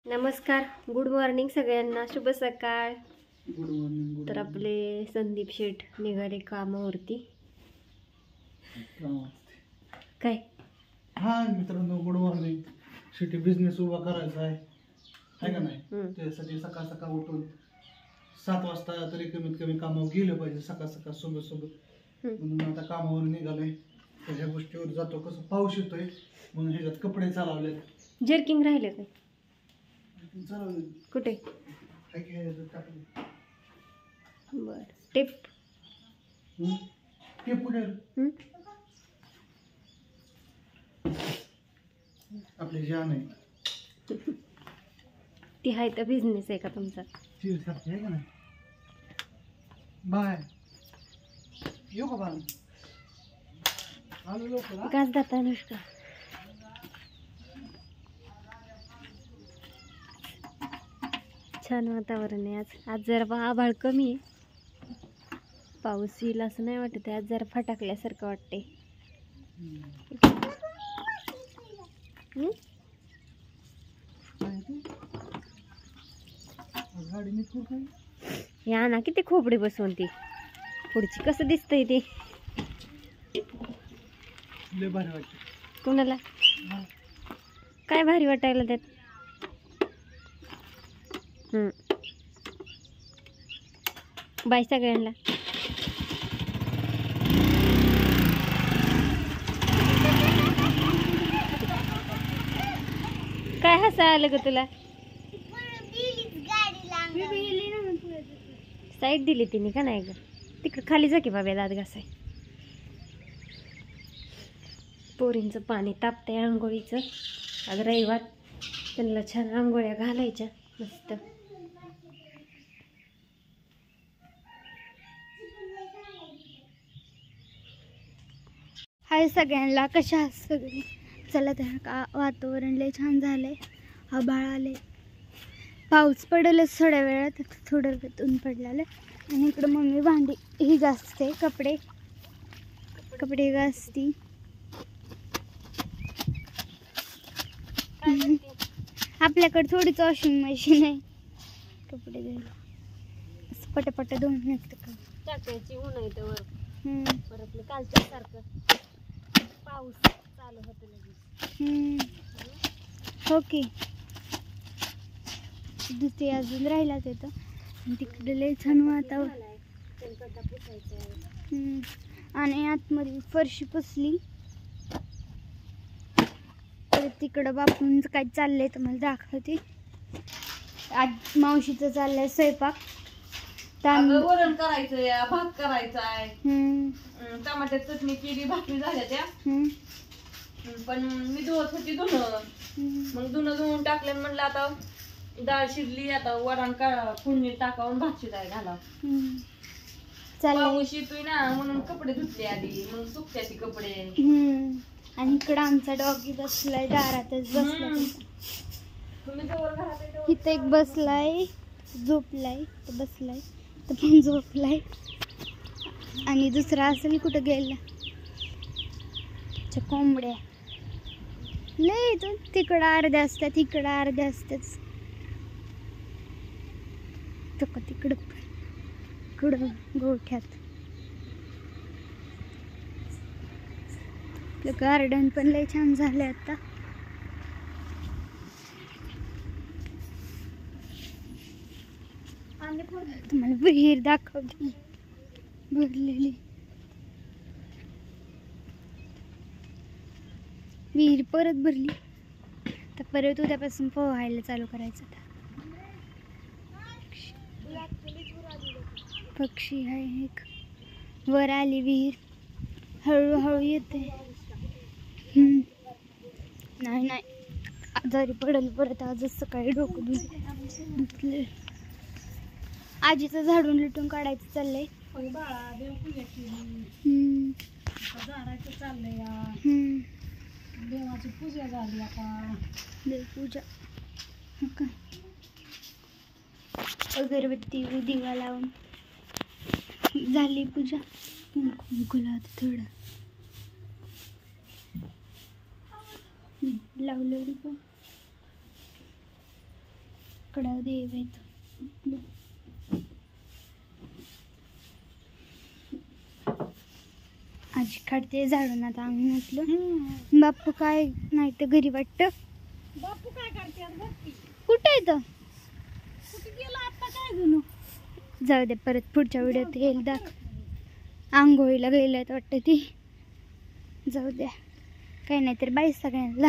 नमस्कार, good morning सगळ्यांना, शुभ सकाळ. Good morning. तर आपले संदीप शेठ निघाले कामावरती. काय हा मित्रांनो, गुड मॉर्निंग. शेवटी बिझनेस उभा करायचा आहे का नाही? त्यासाठी सकाळ सकाळ उठून 7 वाजता तरी कमीत कमी कामावर गेलं पाहिजे. सकाळ सकाळ सोबत म्हणून आता कामावर निघालोय. तर ह्या गोष्टीवर जातो. कसं पाऊस येतोय म्हणून ह्याच्यात कपडे चालवलेत. जर्किंग राहिले काय? चालवले कुठे? टाकले. बर, टेप ते पुढे आपले जान आहे ती आहे तर बिझनेस आहे का तुमचा? आहे का नाही? बाय येऊ का बाय? आलो लवकर. गाज दाता अनुष्का. छान वातावरण आहे आज. आज जरा आभाळ कमी आहे, पाऊस येईल असं नाही वाटत. आज जरा फटाकल्यासारखं वाटते. या ना, किती खोबडी बसवून ती पुढची कसं दिसतंय ते. लय भारी वाटते. कुणाला काय भारी वाटायला त्यात? बाय सगळ्यांना. काय हसा आलं ग तुला? साईड दिली तिने का नाही ग? तिकडे खाली जा की बाबा, दात घासाय. पोरींचं पाणी तापतंय आंघोळीचं. आज रविवार, त्यांना छान आंघोळ्या घालायच्या मस्त. हाय सगळ्यांना, कशा आहात सगळे? चला तर वातावरण लय छान झालंय. आभाळ आले, पाऊस पडेलच थोड्या वेळात. थोडं वेळात ऊन पडलेलं. आणि इकडं मम्मी भांडी ही घासते, कपडे घासती. आपल्याकडे थोडीच वॉशिंग मशीन आहे, कपडे धुवायला असं पटापट धुवून निघतं का. टाकायची ऊन आहे तर परत कालच्या सारखं पाऊस चालू होतं लगेच. हो की, दुसरी अजून राहिला तिथं. तिकडे लय छान वातावरण. आणि आतमध्ये फरशी पुसली. तर तिकडं बापूंचं काय चाललंय तर मला दाखवते. आज मावशीचं चाललंय स्वयंपाक. वरण करायचंय, भात करायचाय, टमाट्याची चटणी केली, भाकरी झाल्या त्या. पण मी धुवत होती धुणं, मग धुवून टाकलं. म्हणलं आता डाळ शिजली, आता वरण फोडणी टाकावून भात शिजाय घाला. पाऊस येतोय ना म्हणून कपडे धुतले आधी, मग सुकत्याची कपडे. आणि इकडं आमचा डॉगी बसलाय, दारातच बसलाय. तुम्ही जवळ घरात इथं एक बसलाय, झोपलाय, तर बसलाय तर पण झोपलाय. आणि दुसरा असेल कुठं गेला. कोंबड्या लय इथून तिकडं अर्ध्या असतात, इकडं अर्ध्या असतात. तिकडं गोठ्यात. आपलं गार्डन पण लय छान झालंय आता. तुम्हाला विहीर दाखवते भरलेली. विहीर परत भरली, तर परत उद्यापासून पोहायला चालू करायचं. पक्षी आहे एक, वर आली विहीर, हळूहळू येते. नाही आजारी पडेल परत. आजच सकाळी डोकं धुतले. आजीचं झाडून लिटून काढायचं चाललंय. देवाची पूजा झाली आता. देवपूजा अगरबत्ती दिवा लावून झाली पूजा. गुलाब थोडं लावलेली पण इकडं देव आहेत. आजी काढते झाडून आता अंगणातलं. बापू काय नाही तर घरी वाटतं. बापू काय करते कुठं आहे तर कुठे गेला आता काय जणू जाऊ दे, परत पुढच्या व्हिडिओत येईल दाख. आंघोळीला गेल्यात वाटतं ती. जाऊ द्या, काही नाही तर बाई सगळ्यांना.